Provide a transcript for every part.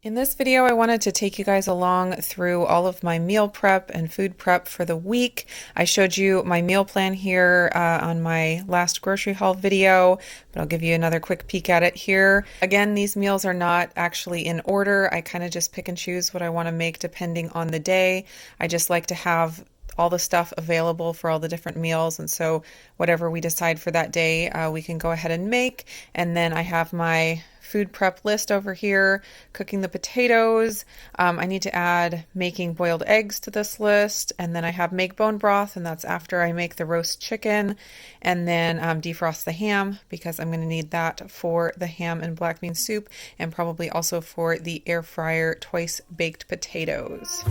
In this video, I wanted to take you guys along through all of my meal prep and food prep for the week. I showed you my meal plan here on my last grocery haul video, but I'll give you another quick peek at it here. Again, these meals are not actually in order. I kind of just pick and choose what I want to make depending on the day. I just like to have all the stuff available for all the different meals, and so whatever we decide for that day, we can go ahead and make. And then I have my food prep list over here, cooking the potatoes. I need to add making boiled eggs to this list, and then I have make bone broth, and that's after I make the roast chicken, and then defrost the ham because I'm going to need that for the ham and black bean soup, and probably also for the air fryer twice baked potatoes.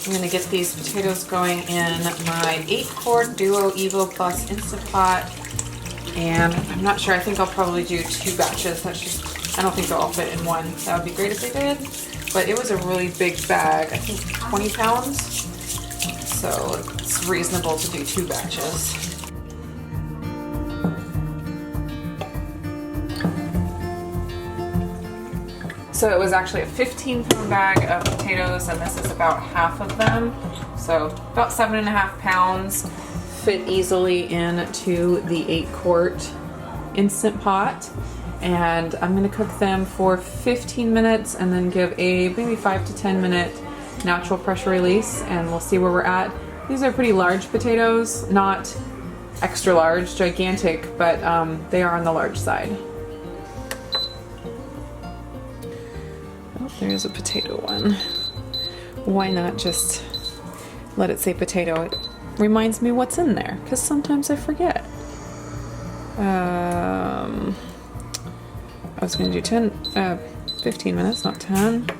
I'm going to get these potatoes going in my 8-quart Duo Evo Plus Instapot, and I'm not sure, I think I'll probably do 2 batches. That's just, I don't think they'll all fit in one. That would be great if they did, but it was a really big bag, I think 20 pounds, so it's reasonable to do 2 batches. So it was actually a 15-pound bag of potatoes, and this is about half of them. So about 7.5 pounds fit easily into the 8-quart Instant Pot. And I'm gonna cook them for 15 minutes and then give a maybe 5 to 10 minute natural pressure release, and we'll see where we're at. These are pretty large potatoes, not extra large, gigantic, but they are on the large side. There's a potato one. Why not just let it say potato? It reminds me what's in there, because sometimes I forget. I was going to do 15 minutes, not 10.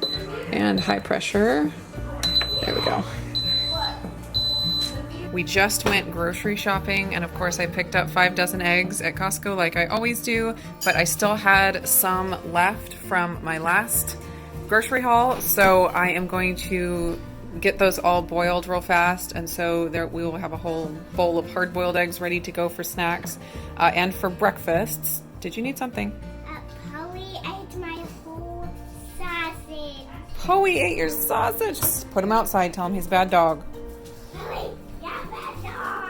And high pressure. There we go. We just went grocery shopping, and of course I picked up 5 dozen eggs at Costco like I always do, but I still had some left from my last grocery haul, so I am going to get those all boiled real fast, and so there we will have a whole bowl of hard-boiled eggs ready to go for snacks and for breakfasts. Did you need something? Poey ate my whole sausage. Poey ate your sausage? Just put him outside, tell him he's a bad dog. Poey, you're a bad dog.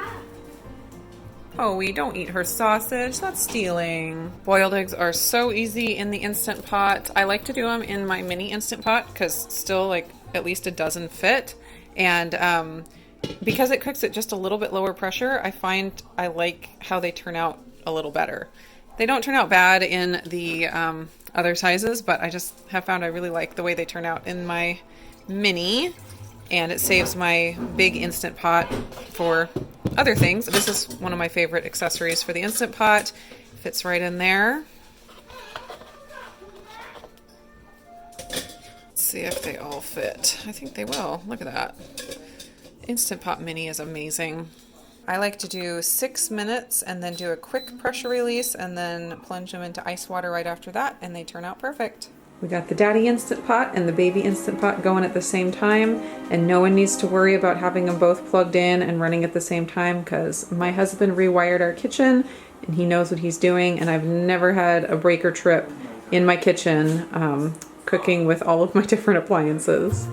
Poey, don't eat her sausage. That's stealing. Boiled eggs are so easy in the Instant Pot. I like to do them in my mini Instant Pot because still like at least a dozen fit. And because it cooks at just a little bit lower pressure, I find I like how they turn out a little better. They don't turn out bad in the other sizes, but I just have found I really like the way they turn out in my mini. And it saves my big Instant Pot for other things. This is one of my favorite accessories for the Instant Pot. Fits right in there. Let's see if they all fit. I think they will. Look at that. Instant Pot Mini is amazing. I like to do 6 minutes and then do a quick pressure release and then plunge them into ice water right after that, and they turn out perfect. We got the Daddy Instant Pot and the Baby Instant Pot going at the same time, and no one needs to worry about having them both plugged in and running at the same time because my husband rewired our kitchen and he knows what he's doing, and I've never had a breaker trip in my kitchen cooking with all of my different appliances.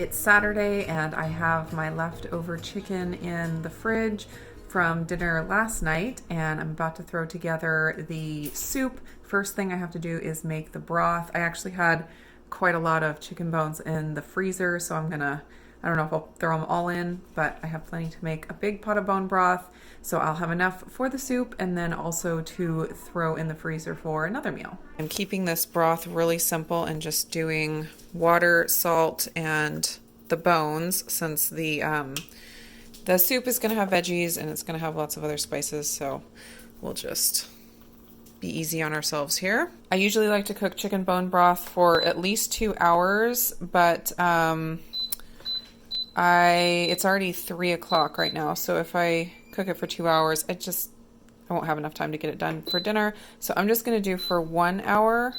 It's Saturday and I have my leftover chicken in the fridge from dinner last night, and I'm about to throw together the soup. First thing I have to do is make the broth. I actually had quite a lot of chicken bones in the freezer, so I don't know if I'll throw them all in, but I have plenty to make a big pot of bone broth, so I'll have enough for the soup and then also to throw in the freezer for another meal. I'm keeping this broth really simple and just doing water, salt, and the bones, since the soup is going to have veggies and it's going to have lots of other spices, so we'll just be easy on ourselves here. I usually like to cook chicken bone broth for at least 2 hours, but it's already 3 o'clock right now, so if I cook it for 2 hours, I won't have enough time to get it done for dinner. So I'm just going to do for 1 hour,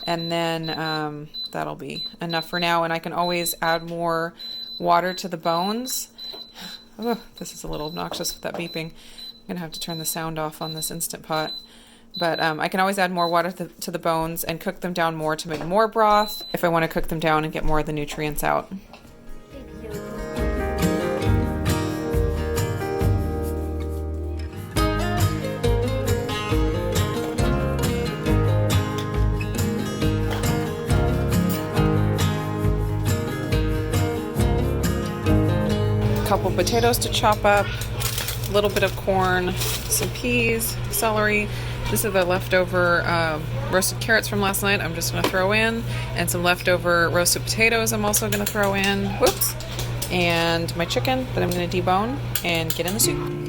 and then that'll be enough for now, and I can always add more water to the bones. Oh, this is a little obnoxious with that beeping. I'm going to have to turn the sound off on this Instant Pot. But I can always add more water to the bones and cook them down more to make more broth if I want to cook them down and get more of the nutrients out. Couple potatoes to chop up, a little bit of corn, some peas, celery. This is the leftover roasted carrots from last night I'm just going to throw in, and some leftover roasted potatoes I'm also going to throw in. Whoops. And my chicken that I'm going to debone and get in the soup.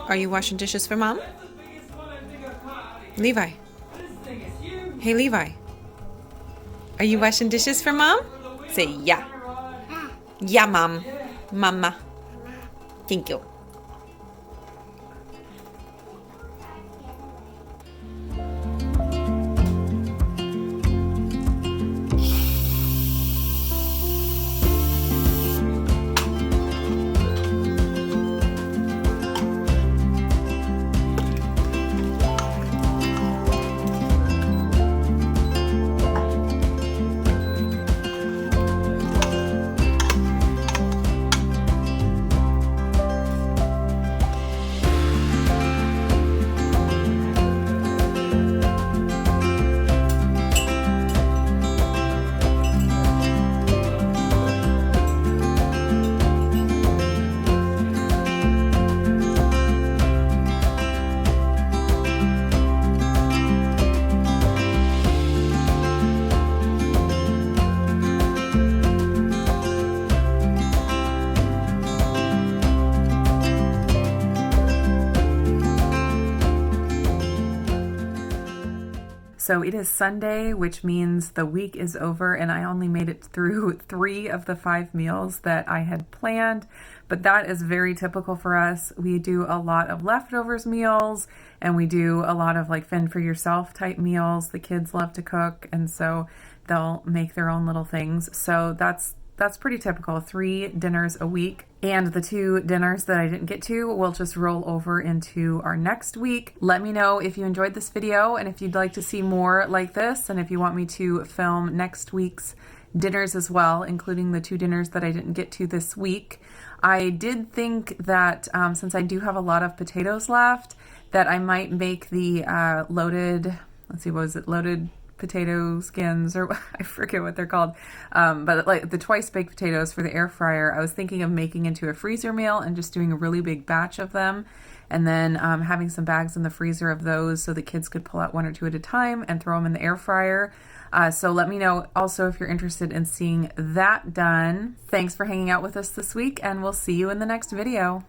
Are you washing dishes for Mom? Levi. Hey, Levi. Are you washing dishes for Mom? Say yeah. Yeah, Mom. Mama. Thank you. So it is Sunday, which means the week is over, and I only made it through 3 of the 5 meals that I had planned, but that is very typical for us. We do a lot of leftovers meals, and we do a lot of like fend for yourself type meals. The kids love to cook, and so they'll make their own little things. So that's pretty typical, 3 dinners a week. And the 2 dinners that I didn't get to will just roll over into our next week. Let me know if you enjoyed this video and if you'd like to see more like this, and if you want me to film next week's dinners as well, including the 2 dinners that I didn't get to this week. I did think that since I do have a lot of potatoes left, that I might make the loaded, let's see, what was it, loaded potato skins, or I forget what they're called, but like the twice baked potatoes for the air fryer. I was thinking of making into a freezer meal and just doing a really big batch of them, and then having some bags in the freezer of those so the kids could pull out 1 or 2 at a time and throw them in the air fryer. So let me know also if you're interested in seeing that done. Thanks for hanging out with us this week, and we'll see you in the next video.